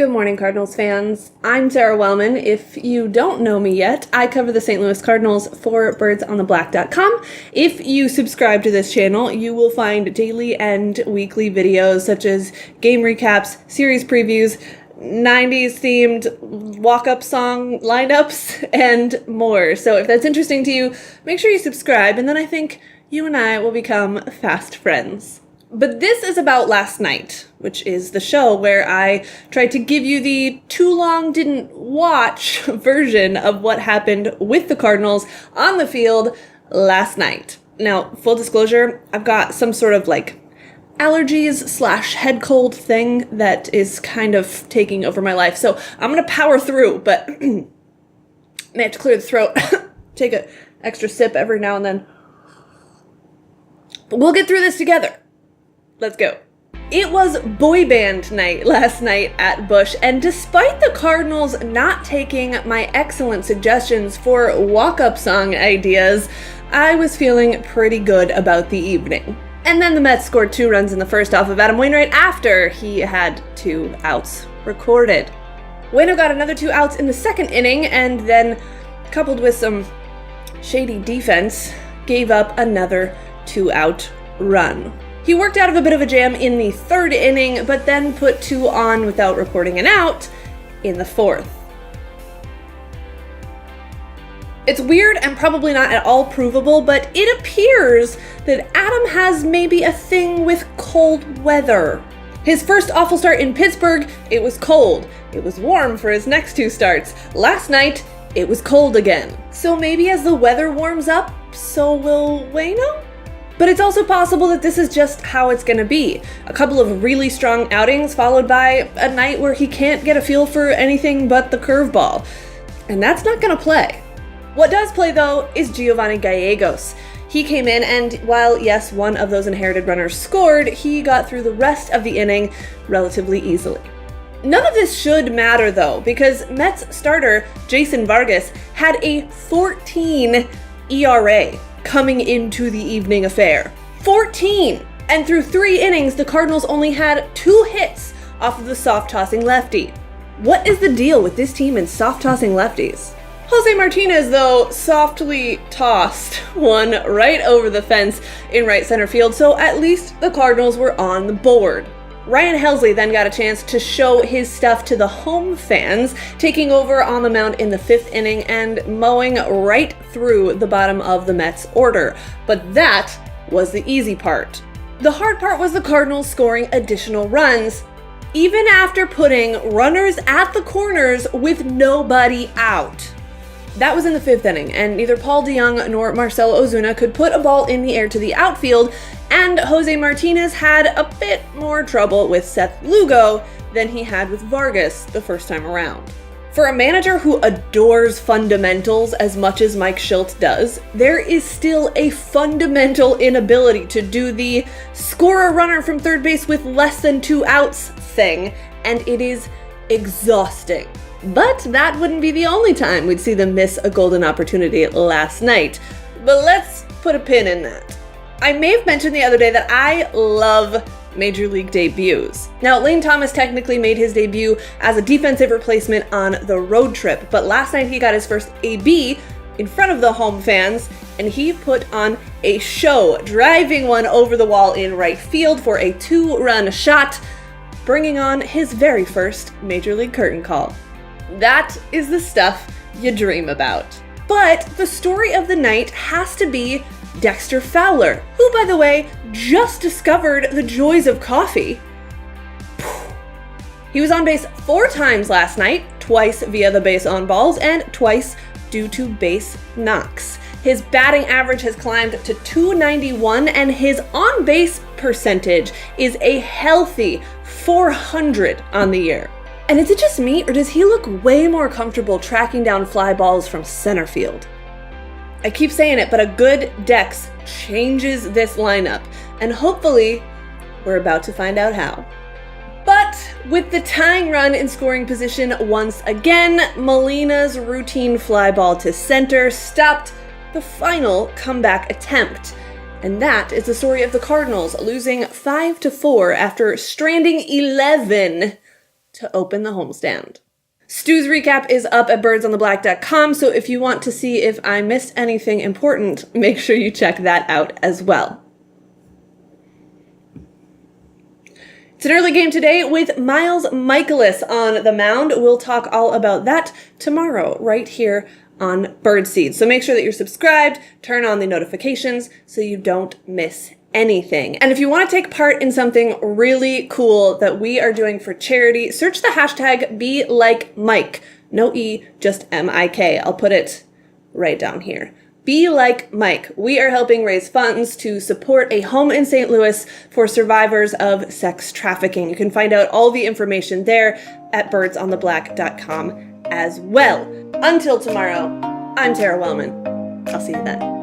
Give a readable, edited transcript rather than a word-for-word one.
Good morning, Cardinals fans. I'm Sarah Wellman. If you don't know me yet, I cover the St. Louis Cardinals for birdsontheblack.com. If you subscribe to this channel, you will find daily and weekly videos such as game recaps, series previews, 90s themed walk-up song lineups, and more. So if that's interesting to you, make sure you subscribe, and then I think you and I will become fast friends. But this is about last night, which is the show where I tried to give you the too long didn't watch version of what happened with the Cardinals on the field last night. Now, full disclosure, I've got some sort of allergies / head cold thing that is kind of taking over my life. So I'm going to power through, but may have to clear the throat, take an extra sip every now and then. But we'll get through this together. Let's go. It was boy band night last night at Busch, and despite the Cardinals not taking my excellent suggestions for walk-up song ideas, I was feeling pretty good about the evening. And then the Mets scored 2 runs in the first off of Adam Wainwright after he had 2 outs recorded. Waino got another 2 outs in the second inning, and then, coupled with some shady defense, gave up another 2-out run. He worked out of a bit of a jam in the third inning, but then put 2 on without recording an out in the fourth. It's weird and probably not at all provable, but it appears that Adam has maybe a thing with cold weather. His first awful start in Pittsburgh, it was cold. It was warm for his next 2 starts. Last night, it was cold again. So maybe as the weather warms up, so will Waino? But it's also possible that this is just how it's gonna be. A couple of really strong outings followed by a night where he can't get a feel for anything but the curveball. And that's not gonna play. What does play, though, is Giovanni Gallegos. He came in, and while, yes, one of those inherited runners scored, he got through the rest of the inning relatively easily. None of this should matter, though, because Mets starter Jason Vargas had a 14 ERA coming into the evening affair. 14! And through 3 innings, the Cardinals only had 2 hits off of the soft-tossing lefty. What is the deal with this team and soft-tossing lefties? Jose Martinez, though, softly tossed one right over the fence in right center field, so at least the Cardinals were on the board. Ryan Helsley then got a chance to show his stuff to the home fans, taking over on the mound in the 5th inning and mowing right through the bottom of the Mets order. But that was the easy part. The hard part was the Cardinals scoring additional runs, even after putting runners at the corners with nobody out. That was in the 5th inning, and neither Paul DeJong nor Marcell Ozuna could put a ball in the air to the outfield, and Jose Martinez had a bit more trouble with Seth Lugo than he had with Vargas the first time around. For a manager who adores fundamentals as much as Mike Shildt does, there is still a fundamental inability to do the score a runner from third base with less than 2 outs thing, and it is exhausting. But that wouldn't be the only time we'd see them miss a golden opportunity last night. But let's put a pin in that. I may have mentioned the other day that I love Major League debuts. Now, Lane Thomas technically made his debut as a defensive replacement on the road trip, but last night he got his first AB in front of the home fans, and he put on a show, driving one over the wall in right field for a 2-run shot, bringing on his very first Major League curtain call. That is the stuff you dream about. But the story of the night has to be Dexter Fowler, who, by the way, just discovered the joys of coffee. He was on base 4 times last night, twice via the base on balls and twice due to base knocks. His batting average has climbed to .291, and his on-base percentage is a healthy .400 on the year. And is it just me, or does he look way more comfortable tracking down fly balls from center field? I keep saying it, but a good Dex changes this lineup, and hopefully, we're about to find out how. But with the tying run in scoring position once again, Molina's routine fly ball to center stopped the final comeback attempt. And that is the story of the Cardinals losing 5-4 after stranding 11 to open the homestand. Stu's recap is up at birdsontheblack.com, so if you want to see if I missed anything important, make sure you check that out as well. It's an early game today with Miles Michaelis on the mound. We'll talk all about that tomorrow right here on Birdseed. So make sure that you're subscribed, turn on the notifications so you don't miss anything. And if you want to take part in something really cool that we are doing for charity, search the hashtag #BeLikeMike. No E, just M-I-K. I'll put it right down here. Be Like Mike. We are helping raise funds to support a home in St. Louis for survivors of sex trafficking. You can find out all the information there at birdsontheblack.com as well. Until tomorrow, I'm Tara Wellman. I'll see you then.